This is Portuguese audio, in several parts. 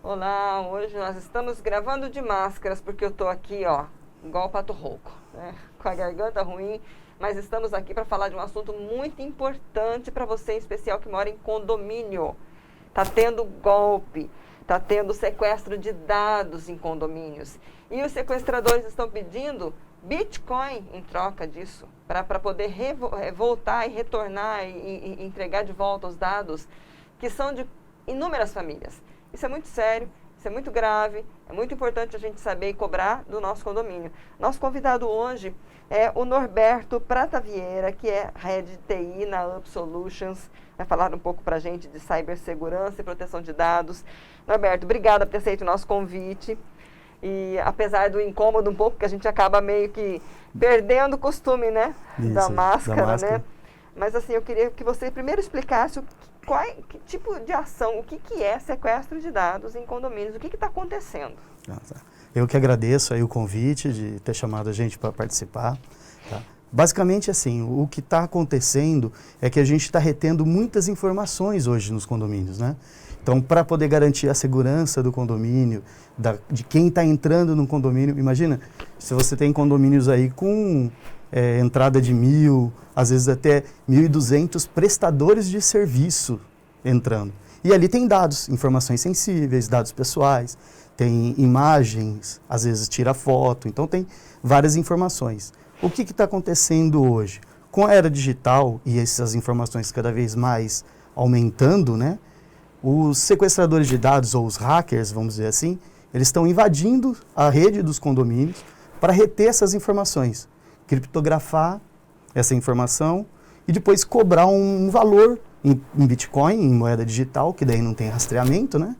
Olá, hoje nós estamos gravando de máscaras porque eu tô aqui, ó, igual o pato rouco, né? Com a garganta ruim, mas estamos aqui para falar de um assunto muito importante para você, em especial que mora em condomínio. Tá tendo golpe, tá tendo sequestro de dados em condomínios. E os sequestradores estão pedindo Bitcoin em troca disso, para poder voltar e retornar e entregar de volta os dados que são de inúmeras famílias. Isso é muito sério, isso é muito grave, é muito importante a gente saber e cobrar do nosso condomínio. Nosso convidado hoje é o Norberto Prata Vieira, que é Head de TI na Up Solutions. Vai falar um pouco para a gente de cibersegurança e proteção de dados. Norberto, obrigada por ter aceito o nosso convite. E apesar do incômodo um pouco, que a gente acaba meio que perdendo o costume, né? Isso, da máscara, né? né? Mas assim, eu queria que você primeiro explicasse que tipo de ação, o que é sequestro de dados em condomínios, o que está acontecendo? Eu que agradeço aí o convite de ter chamado a gente para participar. Tá? Basicamente, assim, o que está acontecendo é que a gente está retendo muitas informações hoje nos condomínios, né? Então, para poder garantir a segurança do condomínio, de quem está entrando no condomínio, imagina, se você tem condomínios aí com entrada de 1.000, às vezes até 1.200 prestadores de serviço entrando. E ali tem dados, informações sensíveis, dados pessoais, tem imagens, às vezes tira foto, então tem várias informações. O que está acontecendo hoje? Com a era digital e essas informações cada vez mais aumentando, né? Os sequestradores de dados, ou os hackers, vamos dizer assim, eles estão invadindo a rede dos condomínios para reter essas informações, criptografar essa informação e depois cobrar um valor em Bitcoin, em moeda digital, que daí não tem rastreamento, né?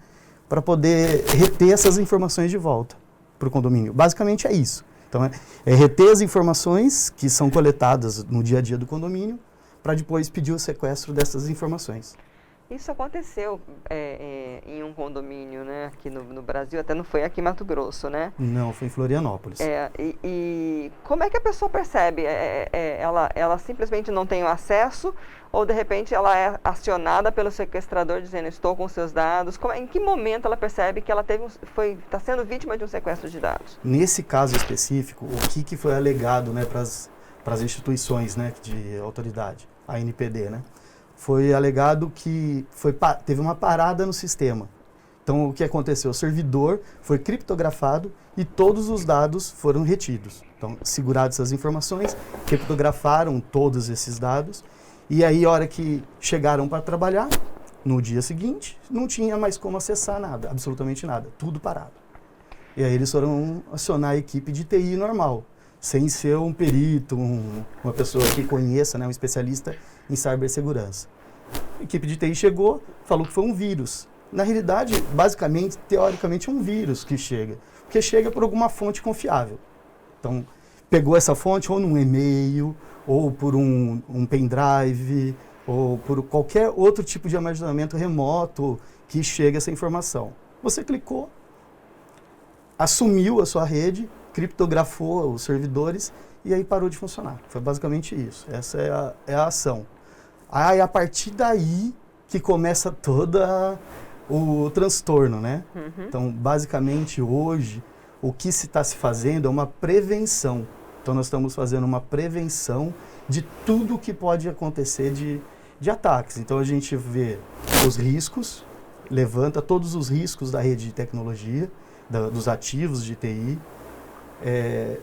Para poder reter essas informações de volta para o condomínio. Basicamente é isso. Então, é reter as informações que são coletadas no dia a dia do condomínio para depois pedir o sequestro dessas informações. Isso aconteceu em um condomínio, né, aqui no Brasil, até não foi aqui em Mato Grosso, né? Não, foi em Florianópolis. E como é que a pessoa percebe? Ela simplesmente não tem o acesso ou, de repente, ela é acionada pelo sequestrador dizendo, estou com seus dados? Em que momento ela percebe que ela está sendo vítima de um sequestro de dados? Nesse caso específico, o que foi alegado, né, para as instituições, né, de autoridade, a NPD, né? Foi alegado que teve uma parada no sistema. Então, o que aconteceu? O servidor foi criptografado e todos os dados foram retidos. Então, seguradas essas informações, criptografaram todos esses dados, e aí, a hora que chegaram para trabalhar, no dia seguinte, não tinha mais como acessar nada, absolutamente nada, tudo parado. E aí eles foram acionar a equipe de TI normal, sem ser um perito, uma pessoa que conheça, né, um especialista em cibersegurança. A equipe de TI chegou, falou que foi um vírus. Na realidade, basicamente, teoricamente, é um vírus que chega, porque chega por alguma fonte confiável. Então, pegou essa fonte ou num e-mail, ou por um pendrive, ou por qualquer outro tipo de armazenamento remoto que chega essa informação. Você clicou, assumiu a sua rede, criptografou os servidores e aí parou de funcionar. Foi basicamente isso. Essa é a ação. Aí, a partir daí que começa todo o transtorno, né? Uhum. Então, basicamente, hoje, o que está se fazendo é uma prevenção. Então, nós estamos fazendo uma prevenção de tudo que pode acontecer de ataques. Então, a gente vê os riscos, levanta todos os riscos da rede de tecnologia, dos ativos de TI.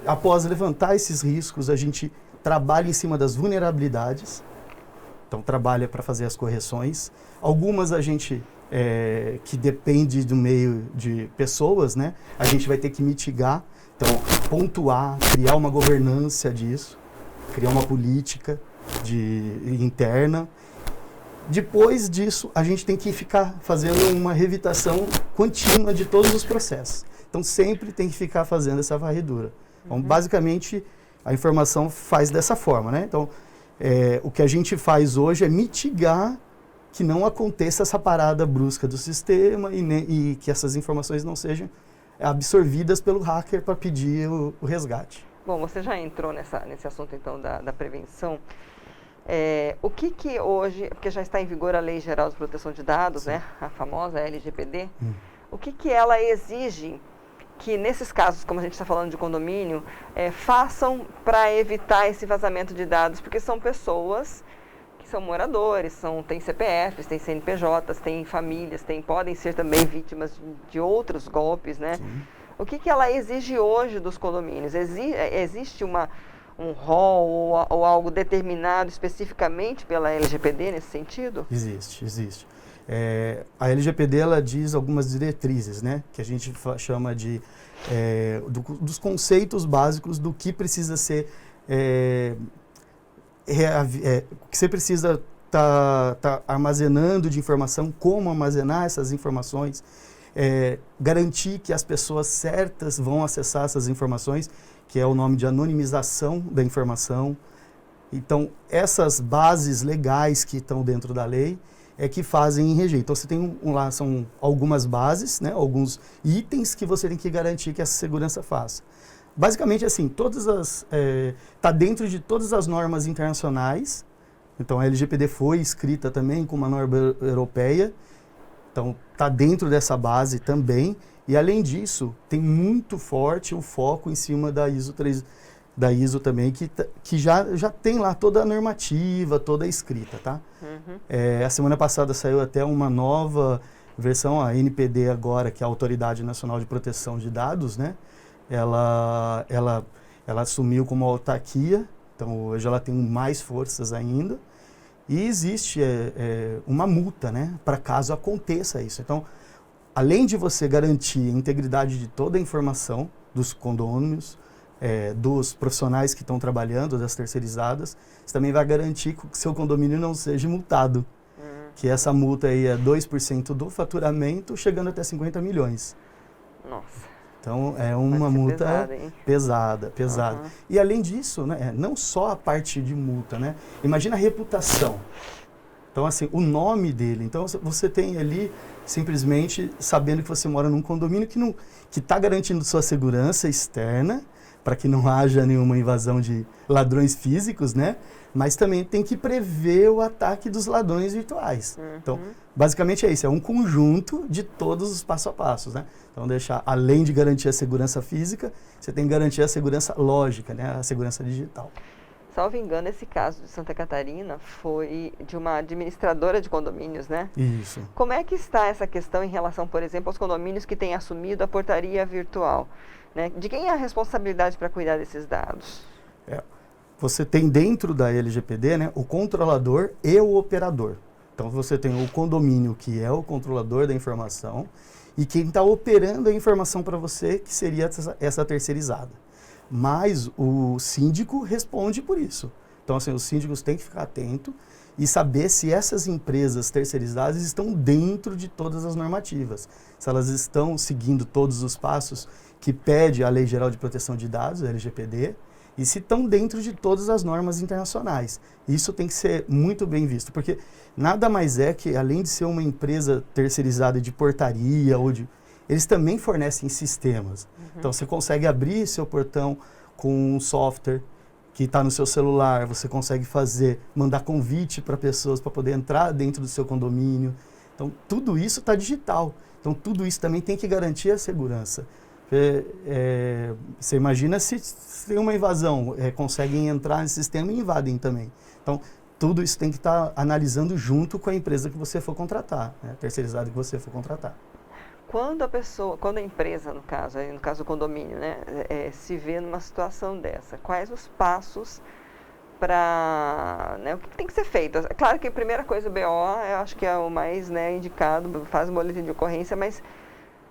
Após levantar esses riscos, a gente trabalha em cima das vulnerabilidades. Então, trabalha para fazer as correções. Algumas a gente, que depende do meio de pessoas, né? A gente vai ter que mitigar. Então, pontuar, criar uma governança disso, criar uma política interna. Depois disso, a gente tem que ficar fazendo uma revitação contínua de todos os processos. Então, sempre tem que ficar fazendo essa varredura. Então, basicamente, a informação faz dessa forma, né? Então, o que a gente faz hoje é mitigar que não aconteça essa parada brusca do sistema e que essas informações não sejam absorvidas pelo hacker para pedir o resgate. Bom, você já entrou nesse assunto, então, da prevenção. O que hoje, porque já está em vigor a Lei Geral de Proteção de Dados, né, a famosa LGPD, o que ela exige que nesses casos, como a gente está falando de condomínio, façam para evitar esse vazamento de dados, porque são pessoas que são moradores, têm CPFs, têm CNPJs, têm famílias, podem ser também vítimas de outros golpes, né? Sim. O que ela exige hoje dos condomínios? Existe um rol ou algo determinado especificamente pela LGPD nesse sentido? Existe. A LGPD, ela diz algumas diretrizes, né? Que a gente chama de dos conceitos básicos do que precisa ser que você precisa tá armazenando de informação, como armazenar essas informações, garantir que as pessoas certas vão acessar essas informações, que é o nome de anonimização da informação. Então, essas bases legais que estão dentro da lei que fazem em regime. Então, você tem lá, são algumas bases, né, alguns itens que você tem que garantir que essa segurança faça. Basicamente, assim, está dentro de todas as normas internacionais. Então, a LGPD foi escrita também com uma norma europeia. Então, está dentro dessa base também. E, além disso, tem muito forte o foco em cima da ISO também, que já tem lá toda a normativa, toda a escrita, tá? Uhum. A semana passada saiu até uma nova versão, a NPD agora, que é a Autoridade Nacional de Proteção de Dados, né? Ela assumiu como autarquia, então hoje ela tem mais forças ainda, e existe uma multa, né? Para caso aconteça isso. Então, além de você garantir a integridade de toda a informação dos condôminos, dos profissionais que estão trabalhando, das terceirizadas, você também vai garantir que o seu condomínio não seja multado. Que essa multa aí é 2% do faturamento, chegando até 50 milhões. Nossa. Então, é uma multa pesada. Uhum. E, além disso, né, não só a parte de multa, né? Imagina a reputação. Então, assim, o nome dele. Então, você tem ali, simplesmente, sabendo que você mora num condomínio que está garantindo sua segurança externa, para que não haja nenhuma invasão de ladrões físicos, né? Mas também tem que prever o ataque dos ladrões virtuais. Uhum. Então, basicamente é isso, é um conjunto de todos os passo a passos, né? Então, além de garantir a segurança física, você tem que garantir a segurança lógica, né? A segurança digital. Salvo engano, esse caso de Santa Catarina foi de uma administradora de condomínios, né? Isso. Como é que está essa questão em relação, por exemplo, aos condomínios que têm assumido a portaria virtual? Né? De quem é a responsabilidade para cuidar desses dados? Você tem dentro da LGPD, né, o controlador e o operador. Então, você tem o condomínio, que é o controlador da informação, e quem está operando a informação para você, que seria essa terceirizada. Mas o síndico responde por isso. Então, assim, os síndicos têm que ficar atentos e saber se essas empresas terceirizadas estão dentro de todas as normativas. Se elas estão seguindo todos os passos que pede a Lei Geral de Proteção de Dados, a LGPD, e se estão dentro de todas as normas internacionais. Isso tem que ser muito bem visto, porque nada mais é que, além de ser uma empresa terceirizada de portaria, eles também fornecem sistemas. Uhum. Então, você consegue abrir seu portão com um software que está no seu celular, você consegue mandar convite para pessoas para poder entrar dentro do seu condomínio. Então, tudo isso está digital. Então, tudo isso também tem que garantir a segurança. Você imagina se tem uma invasão, conseguem entrar nesse sistema e invadem também. Então, tudo isso tem que estar analisando junto com a empresa que você for contratar, né? Terceirizada que você for contratar. Quando a empresa, no caso do condomínio, né, se vê numa situação dessa, quais os passos para, né, o que tem que ser feito? É claro que a primeira coisa, o BO, eu acho que é o mais, né, indicado, faz um boletim de ocorrência, mas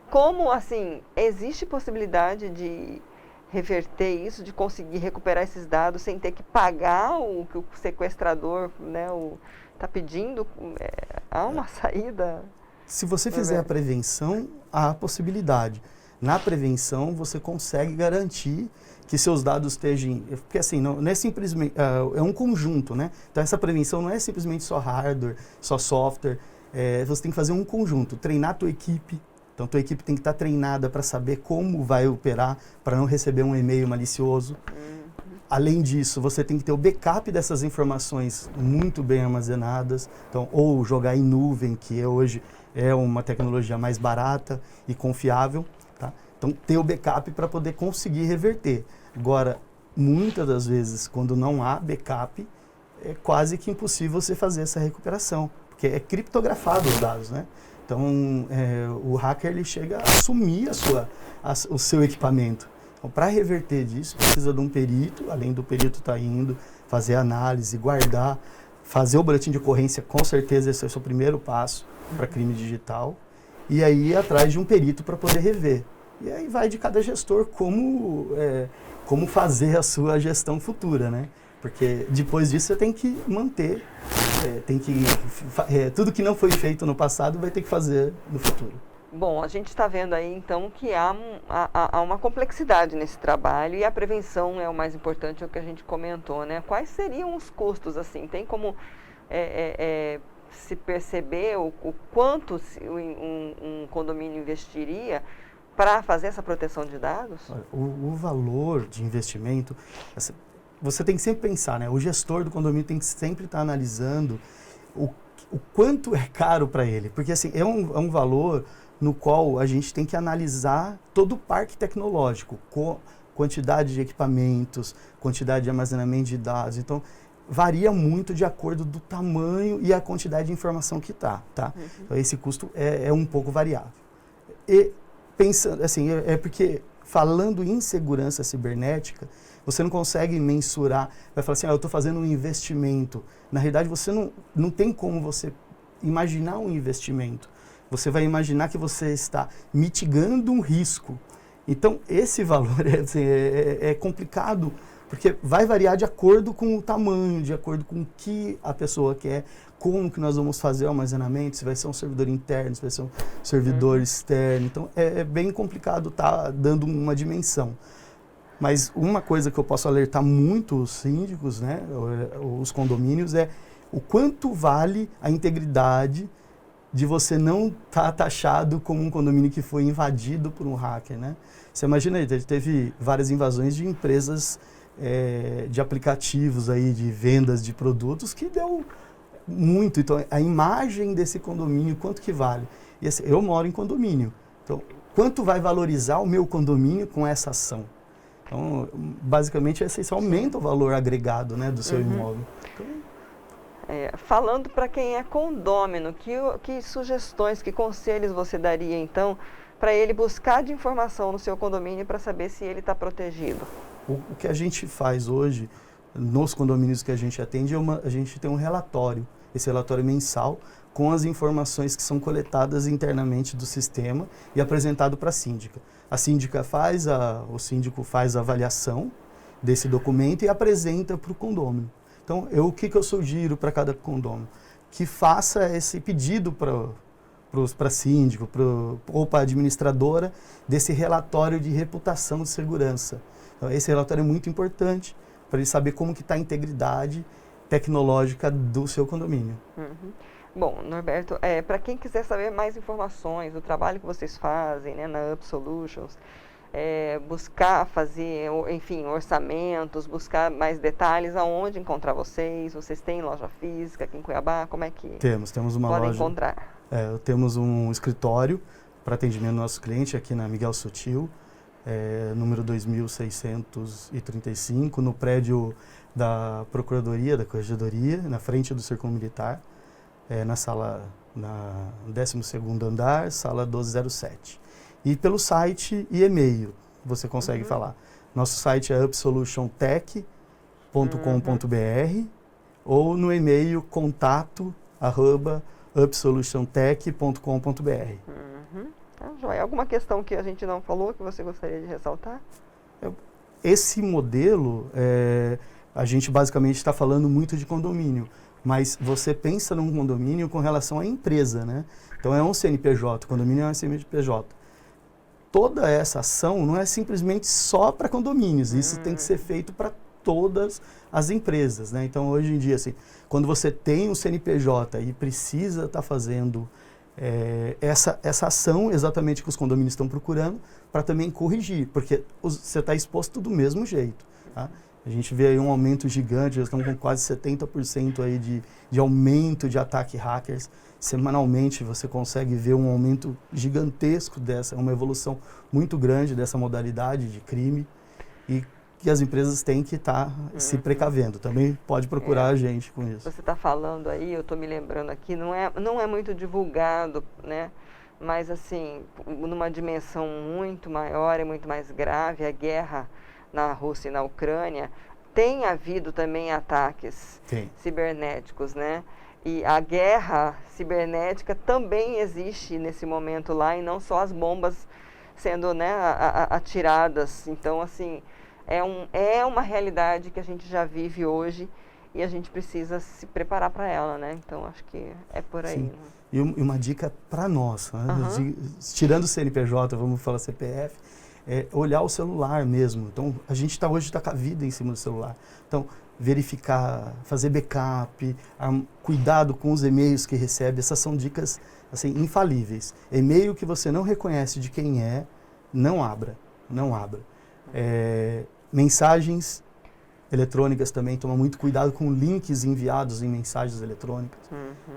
como, assim, existe possibilidade de reverter isso, de conseguir recuperar esses dados sem ter que pagar o que o sequestrador, né, está pedindo? Há uma saída? Se você fizer a prevenção, há a possibilidade. Na prevenção, você consegue garantir que seus dados estejam... Porque, assim, não é simplesmente... é um conjunto, né? Então, essa prevenção não é simplesmente só hardware, só software. Você tem que fazer um conjunto. Treinar a tua equipe. Então, tua equipe tem que estar treinada para saber como vai operar, para não receber um e-mail malicioso. Além disso, você tem que ter o backup dessas informações muito bem armazenadas, então, ou jogar em nuvem, que hoje é uma tecnologia mais barata e confiável, tá? Então, ter o backup para poder conseguir reverter. Agora, muitas das vezes, quando não há backup, é quase que impossível você fazer essa recuperação, porque é criptografado os dados, né? Então, o hacker ele chega a sumir o seu equipamento. Então, para reverter disso, precisa de um perito, além do perito estar indo, fazer análise, guardar, fazer o boletim de ocorrência, com certeza esse é o seu primeiro passo para crime digital, e aí ir atrás de um perito para poder rever. E aí vai de cada gestor como fazer a sua gestão futura, né? Porque depois disso você tem que manter, tudo que não foi feito no passado vai ter que fazer no futuro. Bom, a gente está vendo aí então que há uma complexidade nesse trabalho e a prevenção é o mais importante, é o que a gente comentou, né? Quais seriam os custos, assim? Tem como se perceber o quanto um condomínio investiria para fazer essa proteção de dados? O valor de investimento, você tem que sempre pensar, né? O gestor do condomínio tem que sempre estar analisando o quanto é caro para ele. Porque assim, é um valor no qual a gente tem que analisar todo o parque tecnológico, quantidade de equipamentos, quantidade de armazenamento de dados. Então, varia muito de acordo do tamanho e a quantidade de informação que tá? Uhum. Então, esse custo é um pouco variável. E pensando, assim, porque falando em segurança cibernética, você não consegue mensurar, vai falar assim, eu estou fazendo um investimento. Na realidade, você não tem como você imaginar um investimento. Você vai imaginar que você está mitigando um risco. Então, esse valor é complicado, porque vai variar de acordo com o tamanho, de acordo com o que a pessoa quer, como que nós vamos fazer o armazenamento, se vai ser um servidor interno, se vai ser um servidor externo. Então, é bem complicado estar dando uma dimensão. Mas uma coisa que eu posso alertar muito os síndicos, né, os condomínios, é o quanto vale a integridade de você não estar taxado como um condomínio que foi invadido por um hacker, né? Você imagina aí, teve várias invasões de empresas de aplicativos aí, de vendas de produtos, que deu muito. Então, a imagem desse condomínio, quanto que vale? E assim, eu moro em condomínio. Então, quanto vai valorizar o meu condomínio com essa ação? Então, basicamente, isso aumenta o valor agregado, né, do seu imóvel. Então, falando para quem é condômino, que sugestões, que conselhos você daria, então, para ele buscar de informação no seu condomínio para saber se ele está protegido? O que a gente faz hoje, nos condomínios que a gente atende, a gente tem um relatório, esse relatório mensal, com as informações que são coletadas internamente do sistema e apresentado para a síndica. A síndica o síndico faz a avaliação desse documento e apresenta para o condômino. Então, o que eu sugiro para cada condômino? Que faça esse pedido para síndico ou para a administradora desse relatório de reputação de segurança. Então, esse relatório é muito importante para ele saber como que está a integridade tecnológica do seu condomínio. Uhum. Bom, Norberto, para quem quiser saber mais informações do trabalho que vocês fazem, né, na Up Solutions, buscar fazer, enfim, orçamentos, buscar mais detalhes, aonde encontrar vocês? Vocês têm loja física aqui em Cuiabá? Como é que temos uma podem loja, encontrar? Temos um escritório para atendimento do nosso cliente aqui na Miguel Sutil, número 2635, no prédio da Procuradoria, da Corregedoria, na frente do Círculo Militar, na 12º andar, sala 1207. E pelo site e e-mail, você consegue falar. Nosso site é upsolutiontech.com.br ou no e-mail contato@upsolutiontech.com.br. Tá, joia. Alguma questão que a gente não falou que você gostaria de ressaltar? Esse modelo, a gente basicamente está falando muito de condomínio, mas você pensa num condomínio com relação à empresa, né? Então é um CNPJ, o condomínio é um CNPJ. Toda essa ação não é simplesmente só para condomínios, isso tem que ser feito para todas as empresas, né? Então, hoje em dia, assim, quando você tem um CNPJ e precisa estar fazendo essa ação exatamente que os condomínios estão procurando, para também corrigir, porque você está exposto do mesmo jeito, tá? A gente vê aí um aumento gigante, já estamos com quase 70% aí de aumento de ataque hackers. Semanalmente você consegue ver um aumento gigantesco dessa, uma evolução muito grande dessa modalidade de crime e que as empresas têm que estar se precavendo. Também pode procurar a gente com isso. Você está falando aí, eu estou me lembrando aqui, não é muito divulgado, né? Mas assim, numa dimensão muito maior e muito mais grave, a guerra na Rússia e na Ucrânia, tem havido também ataques cibernéticos, né? E a guerra cibernética também existe nesse momento lá, e não só as bombas sendo, né, atiradas. Então, assim, é uma realidade que a gente já vive hoje e a gente precisa se preparar para ela, né? Então, acho que é por aí. Né? E uma dica para nós, né? Tirando o CNPJ, vamos falar CPF, é olhar o celular mesmo. Então, a gente hoje está com a vida em cima do celular. Então, verificar, fazer backup, cuidado com os e-mails que recebe, essas são dicas assim, infalíveis. E-mail que você não reconhece de quem é, não abra, não abra. Mensagens eletrônicas também, toma muito cuidado com links enviados em mensagens eletrônicas.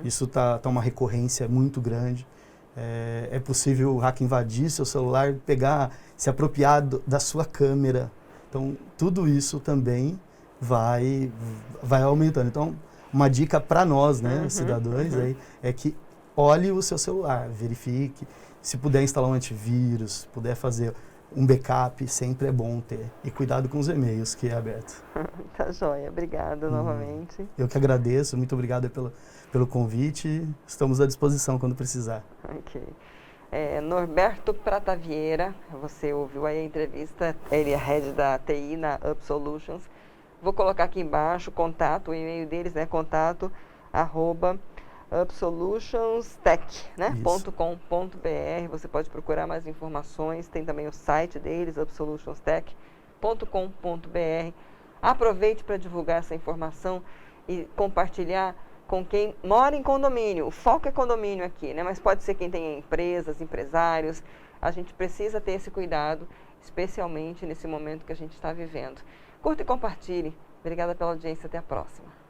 Isso tá uma recorrência muito grande. É possível o hacker invadir seu celular, se apropriar da sua câmera. Então, tudo isso também vai aumentando. Então, uma dica para nós, né, cidadãos, aí, é que olhe o seu celular, verifique. Se puder instalar um antivírus, se puder fazer um backup, sempre é bom ter. E cuidado com os e-mails, que é aberto. Tá joia. Obrigada novamente. Eu que agradeço. Muito obrigado pelo convite. Estamos à disposição quando precisar. Ok. Norberto Prata Vieira, você ouviu aí a entrevista, ele é head da TI na Up Solutions. Vou colocar aqui embaixo o e-mail deles, né? @upsolutionstech, né? .com.br. Você pode procurar mais informações. Tem também o site deles, upsolutionstech.com.br. Aproveite para divulgar essa informação e compartilhar com quem mora em condomínio. O foco é condomínio aqui, né? Mas pode ser quem tem empresas, empresários. A gente precisa ter esse cuidado, especialmente nesse momento que a gente está vivendo. Curta e compartilhe. Obrigada pela audiência. Até a próxima.